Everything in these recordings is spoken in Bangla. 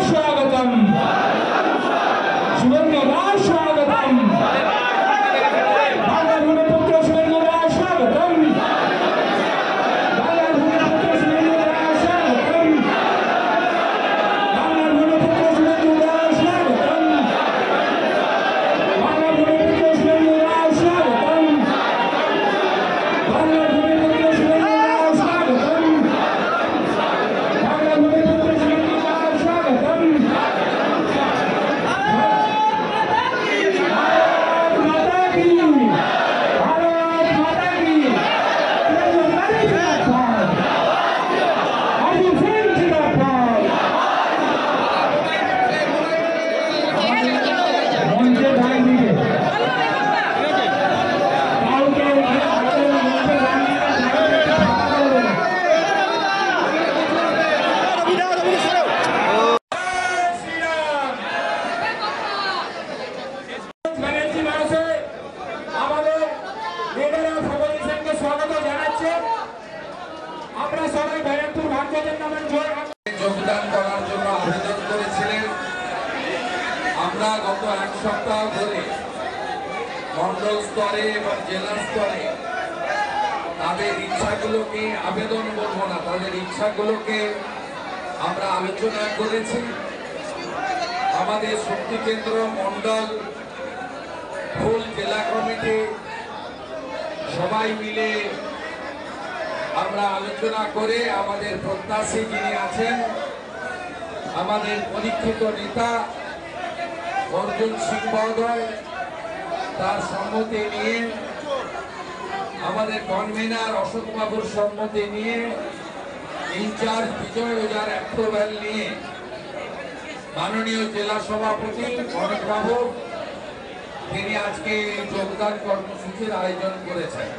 स्वागतम शुभेंदु दास स्वागतम बांग्ला भूमिपुत्र शुभेंदु दास स्वागतम बांग्ला भूमिपुत्र शुभेंदु दास स्वागतम बांग्ला भूमिपुत्र शुभेंदु दास स्वागतम बांग्ला भूमिपुत्र शुभेंदु दास स्वागतम बांग्ला भूमिपुत्र शुभेंदु दास स्वागतम बांग्ला भूमिपुत्र शुभेंदु दास स्वागतम যোগদান করার জন্য আবেদন করেছিলেন। আমরা গত এক সপ্তাহ ধরে মন্ডল স্তরে এবং জেলা স্তরে তাদের ইচ্ছাগুলোকে আবেদন বলবো না, তাদের ইচ্ছাগুলোকে আমরা আলোচনা করেছি। আমাদের শক্তি কেন্দ্র মন্ডল ফুল জেলা কমিটি সবাই মিলে আমরা আলোচনা করে আমাদের প্রত্যাশী যিনি আছেন আমাদের পরীক্ষিত নেতা অর্জুন সিং মহোদয় তার সম্মতি নিয়ে, আমাদের কনভেনার অশোক বাবুর সম্মতি নিয়ে, ইনচার্জ বিজয় ওজার অ্যাপ্রুভ্যাল নিয়ে মাননীয় জেলা সভাপতি অনেক বাবু তিনি আজকে যোগদান কর্মসূচির আয়োজন করেছেন।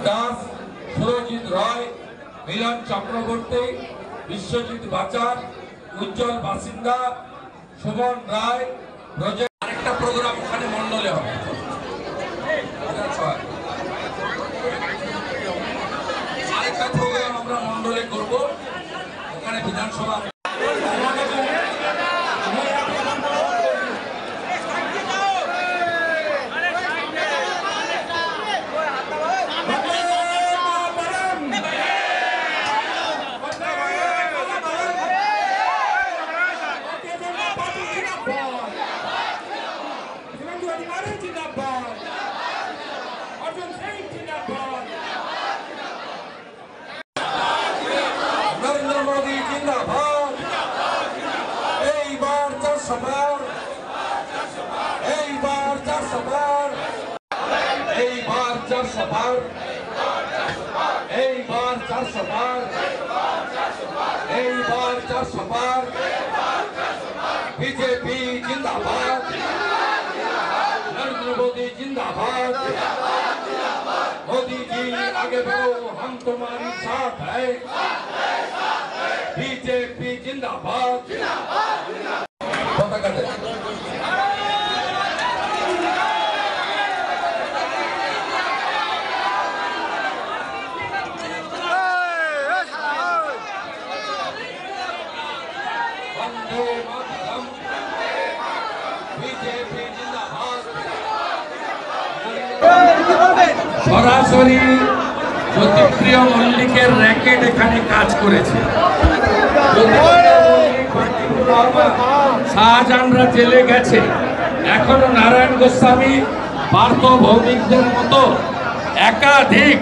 দাস, সুরজিৎ রায়, মিলন চক্রবর্তী, বিশ্বজিৎ বাচার, উজ্জ্বল বাসিন্দা, সুমন রায়, আরেকটা প্রোগ্রাম ওখানে মন্ডলে হবে। আরেকটা প্রোগ্রাম আমরা মন্ডলে করব, ওখানে বিধানসভা नरेंद्र मोदी जिंदाबाद। এই বার 400 বার, এই বার 400 বার, এই বার 400 বার, এই বার 400 বার, এই বার 400 বার। बीजेपी जिंदाबाद, नरेंद्र मोदी जिंदाबाद। मोदी जी आगे बढ़ो, हम तुम्हारी साथ है। बीजेपी जिंदाबाद। पताका दे। वंदे मातरम। बीजेपी जिंदाबाद। সরাসরি জ্যোতিপ্রিয় মল্লিকের র্যাকেট এখানে কাজ করেছে। শাহজাহানরা জেলে গেছে, এখনো নারায়ণ গোস্বামী, পার্থ ভৌমিকদের মতো একাধিক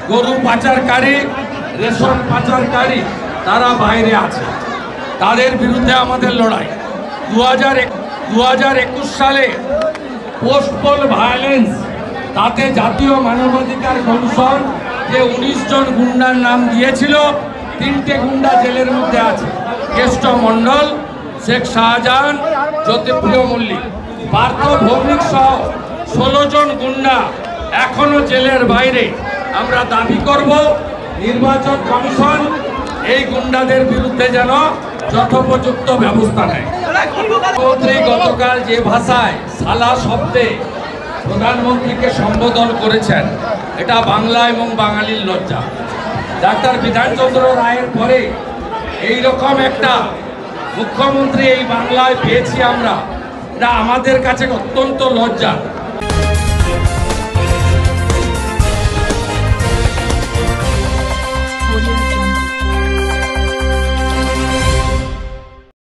গরু পাচারকারী, রেশন পাচারকারী তারা বাইরে আছে। তাদের বিরুদ্ধে আমাদের লড়াই। 2021 সালে পোস্ট পোল ভায়োলেন্স, তাতে জাতীয় মানবাধিকার কমিশন যে 19 জন গুন্ডার নাম দিয়েছিল, 3টে গুন্ডা জেলের মধ্যে আছে। কেষ্ট মণ্ডল, শেখ শাহজাহান, জ্যোতিপ্রিয় মল্লিক, পার্থ ভৌমিক সহ 16 জন গুন্ডা এখনো জেলের বাইরে। আমরা দাবি করব নির্বাচন কমিশন এই গুন্ডাদের বিরুদ্ধে যেন যথোপযুক্ত ব্যবস্থা নেয়। মুখ্যমন্ত্রী গতকাল যে ভাষায় সালা শব্দে প্রধানমন্ত্রীকে সম্বোধন করেছেন, এটা বাংলা এবং বাঙালির লজ্জা। ডাক্তার বিধানচন্দ্র রায়ের পরে এই রকম একটা মুখ্যমন্ত্রী এই বাংলায় পেয়েছি আমরা, এটা আমাদের কাছে অত্যন্ত লজ্জা।